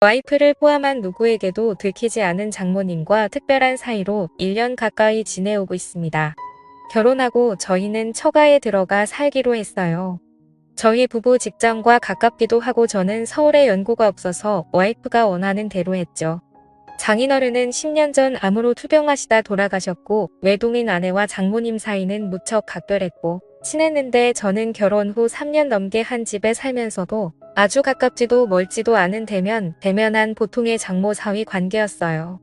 와이프를 포함한 누구에게도 들키지 않은 장모님과 특별한 사이로 1년 가까이 지내오고 있습니다. 결혼하고 저희는 처가에 들어가 살기로 했어요. 저희 부부 직장과 가깝기도 하고 저는 서울에 연고가 없어서 와이프가 원하는 대로 했죠. 장인어른은 10년 전 암으로 투병하시다 돌아가셨고 외동인 아내와 장모님 사이는 무척 각별했고 친했는데 저는 결혼 후 3년 넘게 한 집에 살면서도 아주 가깝지도 멀지도 않은 대면한 보통의 장모 사위 관계였어요.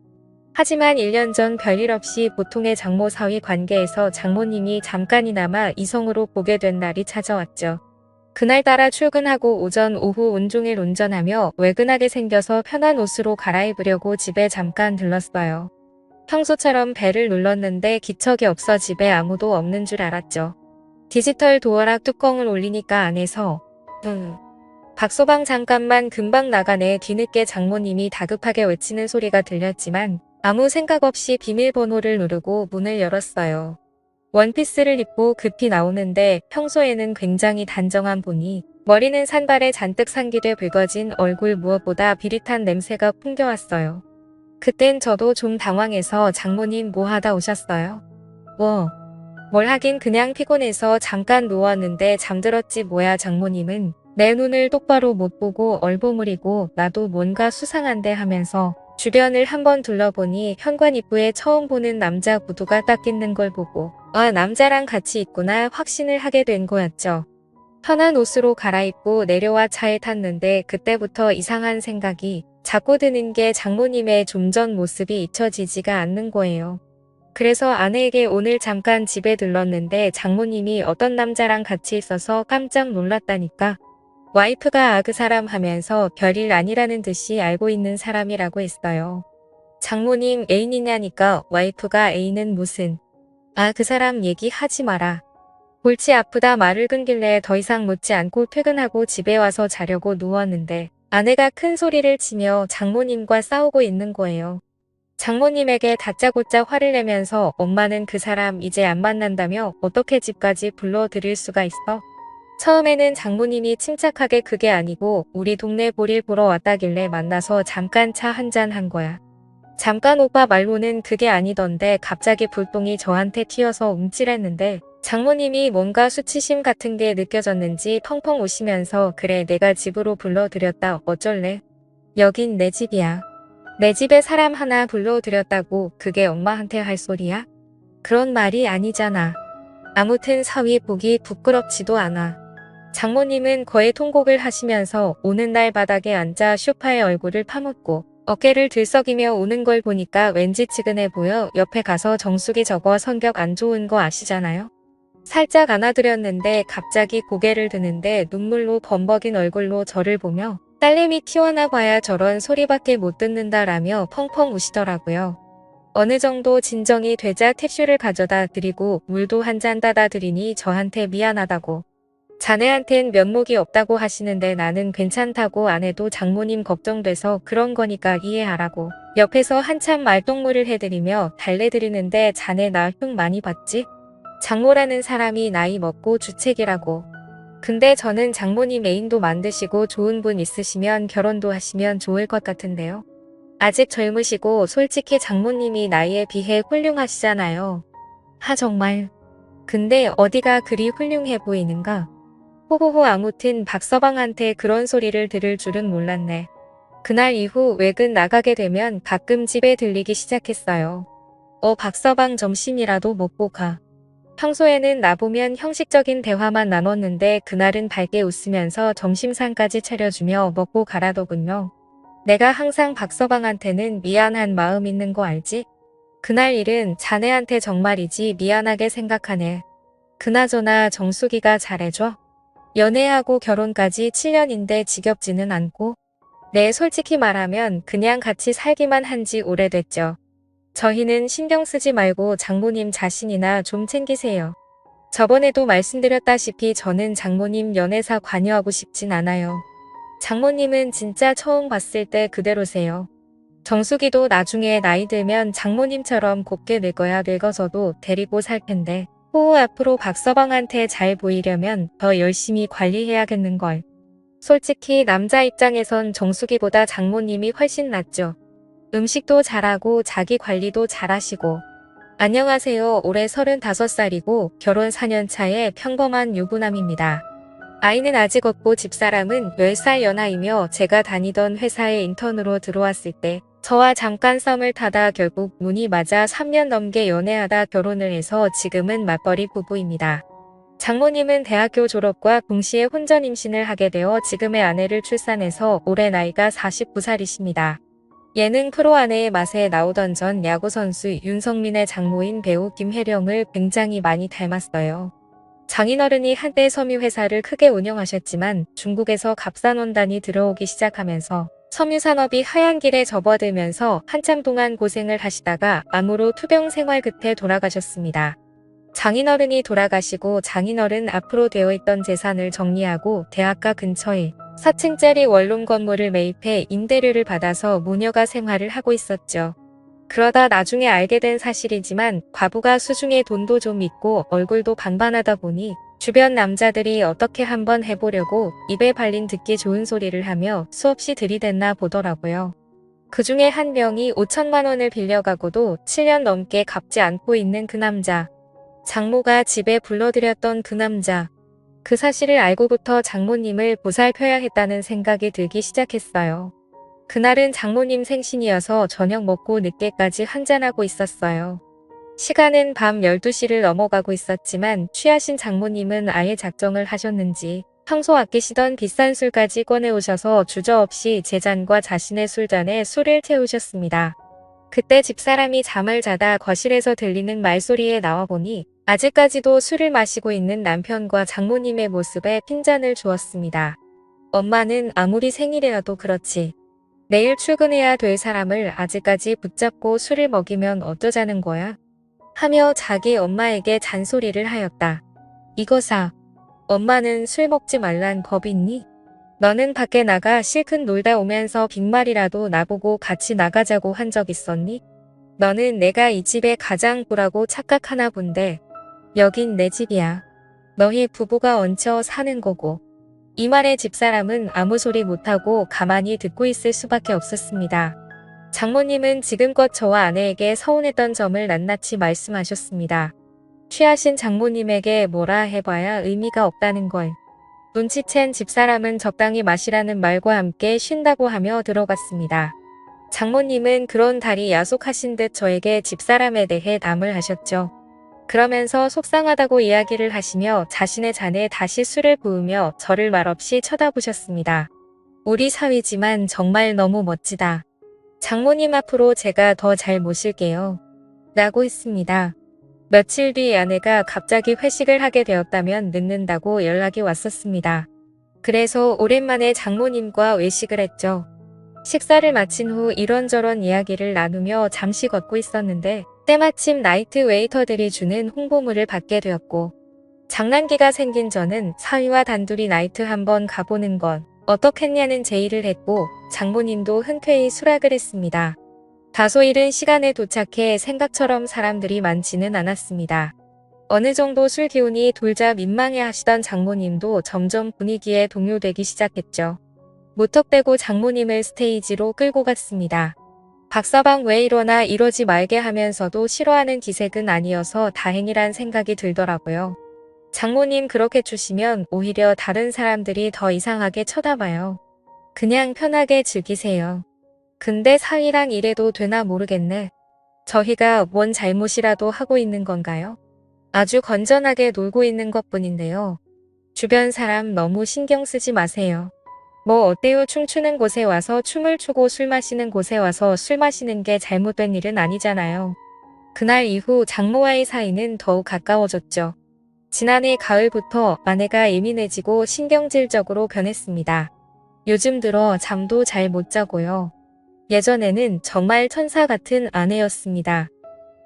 하지만 1년 전 별일 없이 보통의 장모 사위 관계에서 장모님이 잠깐이나마 이성으로 보게 된 날이 찾아왔죠. 그날따라 출근하고 오전 오후 온종일 운전하며 외근하게 생겨서 편한 옷으로 갈아입으려고 집에 잠깐 들렀어요. 평소처럼 벨을 눌렀는데 기척이 없어 집에 아무도 없는 줄 알았죠. 디지털 도어락 뚜껑을 올리니까 안에서 박서방 잠깐만 금방 나가네. 뒤늦게 장모님이 다급하게 외치는 소리가 들렸지만 아무 생각 없이 비밀번호를 누르고 문을 열었어요. 원피스를 입고 급히 나오는데 평소에는 굉장히 단정한 분이 머리는 산발에 잔뜩 상기돼 붉어진 얼굴 무엇보다 비릿한 냄새가 풍겨왔어요. 그땐 저도 좀 당황해서 장모님 뭐 하다 오셨어요? 뭘 하긴 그냥 피곤해서 잠깐 누웠는데 잠들었지 뭐야. 장모님은 내 눈을 똑바로 못 보고 얼버무리고 나도 뭔가 수상한데 하면서 주변을 한번 둘러보니 현관 입구에 처음 보는 남자 구두가 딱 있는 걸 보고 아, 남자랑 같이 있구나 확신을 하게 된 거였죠. 편한 옷으로 갈아입고 내려와 차에 탔는데 그때부터 이상한 생각이 자꾸 드는 게 장모님의 좀 전 모습이 잊혀지지가 않는 거예요. 그래서 아내에게 오늘 잠깐 집에 들렀는데 장모님이 어떤 남자랑 같이 있어서 깜짝 놀랐다니까. 와이프가 아 그 사람 하면서 별일 아니라는 듯이 알고 있는 사람이라고 했어요. 장모님 애인이냐니까 와이프가 애인은 무슨. 아 그 사람 얘기하지 마라. 골치 아프다 말을 끊길래 더 이상 묻지 않고 퇴근하고 집에 와서 자려고 누웠는데 아내가 큰 소리를 치며 장모님과 싸우고 있는 거예요. 장모님에게 다짜고짜 화를 내면서 엄마는 그 사람 이제 안 만난다며 어떻게 집까지 불러들일 수가 있어? 처음에는 장모님이 침착하게 그게 아니고 우리 동네 볼일 보러 왔다길래 만나서 잠깐 차 한잔 한 거야. 잠깐 오빠 말로는 그게 아니던데 갑자기 불똥이 저한테 튀어서 움찔했는데 장모님이 뭔가 수치심 같은 게 느껴졌는지 펑펑 우시면서 그래 내가 집으로 불러들였다 어쩔래? 여긴 내 집이야. 내 집에 사람 하나 불러들였다고 그게 엄마한테 할 소리야? 그런 말이 아니잖아. 아무튼 사위 보기 부끄럽지도 않아. 장모님은 거의 통곡을 하시면서 오는 날 바닥에 앉아 소파에 얼굴을 파묻고 어깨를 들썩이며 우는 걸 보니까 왠지 측은해 보여 옆에 가서 정수기 저거 성격 안 좋은 거 아시잖아요? 살짝 안아드렸는데 갑자기 고개를 드는데 눈물로 범벅인 얼굴로 저를 보며 딸내미 튀어나 봐야 저런 소리밖에 못 듣는다라며 펑펑 우시더라고요. 어느 정도 진정이 되자 티슈를 가져다 드리고 물도 한 잔 따다 드리니 저한테 미안하다고. 자네한텐 면목이 없다고 하시는데 나는 괜찮다고 안 해도 장모님 걱정돼서 그런 거니까 이해하라고. 옆에서 한참 말동무를 해드리며 달래드리는데 자네 나 흉 많이 봤지? 장모라는 사람이 나이 먹고 주책이라고. 근데 저는 장모님 애인도 만드시고 좋은 분 있으시면 결혼도 하시면 좋을 것 같은데요. 아직 젊으시고 솔직히 장모님이 나이에 비해 훌륭하시잖아요. 하 정말. 근데 어디가 그리 훌륭해 보이는가? 호호호 아무튼 박서방한테 그런 소리를 들을 줄은 몰랐네. 그날 이후 외근 나가게 되면 가끔 집에 들리기 시작했어요. 박서방 점심이라도 먹고 가. 평소에는 나보면 형식적인 대화만 나눴는데 그날은 밝게 웃으면서 점심상까지 차려주며 먹고 가라더군요. 내가 항상 박서방한테는 미안한 마음 있는 거 알지? 그날 일은 자네한테 정말이지 미안하게 생각하네. 그나저나 정수기가 잘해줘? 연애하고 결혼까지 7년인데 지겹지는 않고? 네, 솔직히 말하면 그냥 같이 살기만 한 지 오래됐죠. 저희는 신경 쓰지 말고 장모님 자신이나 좀 챙기세요. 저번에도 말씀드렸다시피 저는 장모님 연애사 관여하고 싶진 않아요. 장모님은 진짜 처음 봤을 때 그대로세요. 정수기도 나중에 나이 들면 장모님처럼 곱게 늙어야 늙어서도 데리고 살 텐데 호호 앞으로 박서방한테 잘 보이려면 더 열심히 관리해야겠는걸. 솔직히 남자 입장에선 정수기보다 장모님이 훨씬 낫죠. 음식도 잘하고 자기 관리도 잘하시고. 안녕하세요. 올해 35살이고 결혼 4년 차의 평범한 유부남입니다. 아이는 아직 없고 집사람은 10살 연하이며 제가 다니던 회사에 인턴으로 들어왔을 때 저와 잠깐 썸을 타다 결국 눈이 맞아 3년 넘게 연애하다 결혼을 해서 지금은 맞벌이 부부입니다. 장모님은 대학교 졸업과 동시에 혼전 임신을 하게 되어 지금의 아내를 출산해서 올해 나이가 49살이십니다. 예능 프로 아내의 맛에 나오던 전 야구선수 윤석민의 장모인 배우 김혜령을 굉장히 많이 닮았어요. 장인어른이 한때 섬유회사를 크게 운영하셨지만 중국에서 갑산원단이 들어오기 시작하면서 섬유산업이 하얀 길에 접어들면서 한참 동안 고생을 하시다가 암으로 투병 생활 끝에 돌아가셨습니다. 장인어른이 돌아가시고 장인어른 앞으로 되어 있던 재산을 정리하고 대학가 근처에 4층짜리 원룸 건물을 매입해 임대료를 받아서 모녀가 생활을 하고 있었죠. 그러다 나중에 알게 된 사실이지만 과부가 수중에 돈도 좀 있고 얼굴도 반반하다 보니 주변 남자들이 어떻게 한번 해보려고 입에 발린 듣기 좋은 소리를 하며 수없이 들이댔나 보더라고요. 그 중에 한 명이 5천만 원을 빌려가고도 7년 넘게 갚지 않고 있는 그 남자. 장모가 집에 불러들였던 그 남자. 그 사실을 알고부터 장모님을 보살펴야 했다는 생각이 들기 시작했어요. 그날은 장모님 생신이어서 저녁 먹고 늦게까지 한잔하고 있었어요. 시간은 밤 12시를 넘어가고 있었지만 취하신 장모님은 아예 작정을 하셨는지 평소 아끼시던 비싼 술까지 꺼내오셔서 주저없이 제 잔과 자신의 술잔에 술을 채우셨습니다. 그때 집사람이 잠을 자다 거실에서 들리는 말소리에 나와보니 아직까지도 술을 마시고 있는 남편과 장모님의 모습에 핀잔을 주었습니다. 엄마는 아무리 생일이라도 그렇지. 내일 출근해야 될 사람을 아직까지 붙잡고 술을 먹이면 어쩌자는 거야? 하며 자기 엄마에게 잔소리를 하였다. 이거사. 엄마는 술 먹지 말란 법 있니? 너는 밖에 나가 실컷 놀다 오면서 빈말이라도 나보고 같이 나가자고 한 적 있었니? 너는 내가 이 집에 가장 부라고 착각하나 본데 여긴 내 집이야. 너희 부부가 얹혀 사는 거고. 이 말에 집사람은 아무 소리 못하고 가만히 듣고 있을 수밖에 없었습니다. 장모님은 지금껏 저와 아내에게 서운했던 점을 낱낱이 말씀하셨습니다. 취하신 장모님에게 뭐라 해봐야 의미가 없다는 걸. 눈치챈 집사람은 적당히 마시라는 말과 함께 쉰다고 하며 들어갔습니다. 장모님은 그런 달이 야속하신 듯 저에게 집사람에 대해 담을 하셨죠. 그러면서 속상하다고 이야기를 하시며 자신의 잔에 다시 술을 부으며 저를 말없이 쳐다보셨습니다. 우리 사위지만 정말 너무 멋지다. 장모님 앞으로 제가 더 잘 모실게요. 라고 했습니다. 며칠 뒤 아내가 갑자기 회식을 하게 되었다면 늦는다고 연락이 왔었습니다. 그래서 오랜만에 장모님과 외식을 했죠. 식사를 마친 후 이런저런 이야기를 나누며 잠시 걷고 있었는데 때마침 나이트 웨이터들이 주는 홍보물을 받게 되었고 장난기가 생긴 저는 사위와 단둘이 나이트 한번 가보는 건 어떻겠냐는 제의를 했고 장모님도 흔쾌히 수락을 했습니다. 다소 이른 시간에 도착해 생각처럼 사람들이 많지는 않았습니다. 어느 정도 술 기운이 돌자 민망해 하시던 장모님도 점점 분위기에 동요되기 시작했죠. 무턱대고 장모님을 스테이지로 끌고 갔습니다. 박서방 왜 이러나 이러지 말게 하면서도 싫어하는 기색은 아니어서 다행이란 생각이 들더라고요. 장모님 그렇게 주시면 오히려 다른 사람들이 더 이상하게 쳐다봐요. 그냥 편하게 즐기세요. 근데 사위랑 이래도 되나 모르겠네. 저희가 뭔 잘못이라도 하고 있는 건가요? 아주 건전하게 놀고 있는 것뿐인데요. 주변 사람 너무 신경 쓰지 마세요. 뭐 어때요? 춤추는 곳에 와서 춤을 추고 술 마시는 곳에 와서 술 마시는 게 잘못된 일은 아니잖아요. 그날 이후 장모와의 사이는 더욱 가까워졌죠. 지난해 가을부터 아내가 예민해지고 신경질적으로 변했습니다. 요즘 들어 잠도 잘 못 자고요. 예전에는 정말 천사 같은 아내였습니다.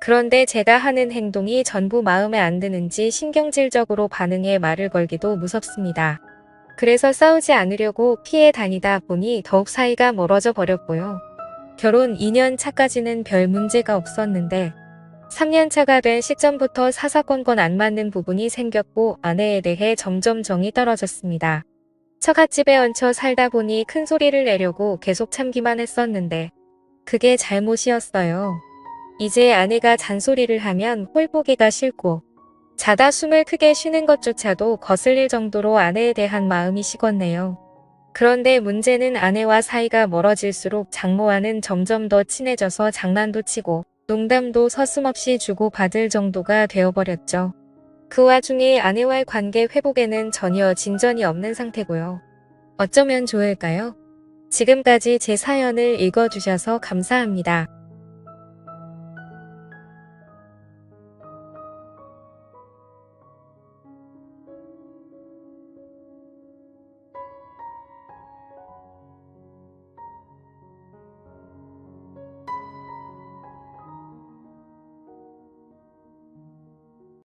그런데 제가 하는 행동이 전부 마음에 안 드는지 신경질적으로 반응해 말을 걸기도 무섭습니다. 그래서 싸우지 않으려고 피해 다니다 보니 더욱 사이가 멀어져 버렸고요. 결혼 2년 차까지는 별 문제가 없었는데 3년 차가 된 시점부터 사사건건 안 맞는 부분이 생겼고 아내에 대해 점점 정이 떨어졌습니다. 처갓집에 얹혀 살다 보니 큰 소리를 내려고 계속 참기만 했었는데 그게 잘못이었어요. 이제 아내가 잔소리를 하면 꼴보기가 싫고 자다 숨을 크게 쉬는 것조차도 거슬릴 정도로 아내에 대한 마음이 식었네요. 그런데 문제는 아내와 사이가 멀어질수록 장모와는 점점 더 친해져서 장난도 치고 농담도 서슴없이 주고받을 정도가 되어버렸죠. 그 와중에 아내와의 관계 회복에는 전혀 진전이 없는 상태고요. 어쩌면 좋을까요? 지금까지 제 사연을 읽어주셔서 감사합니다.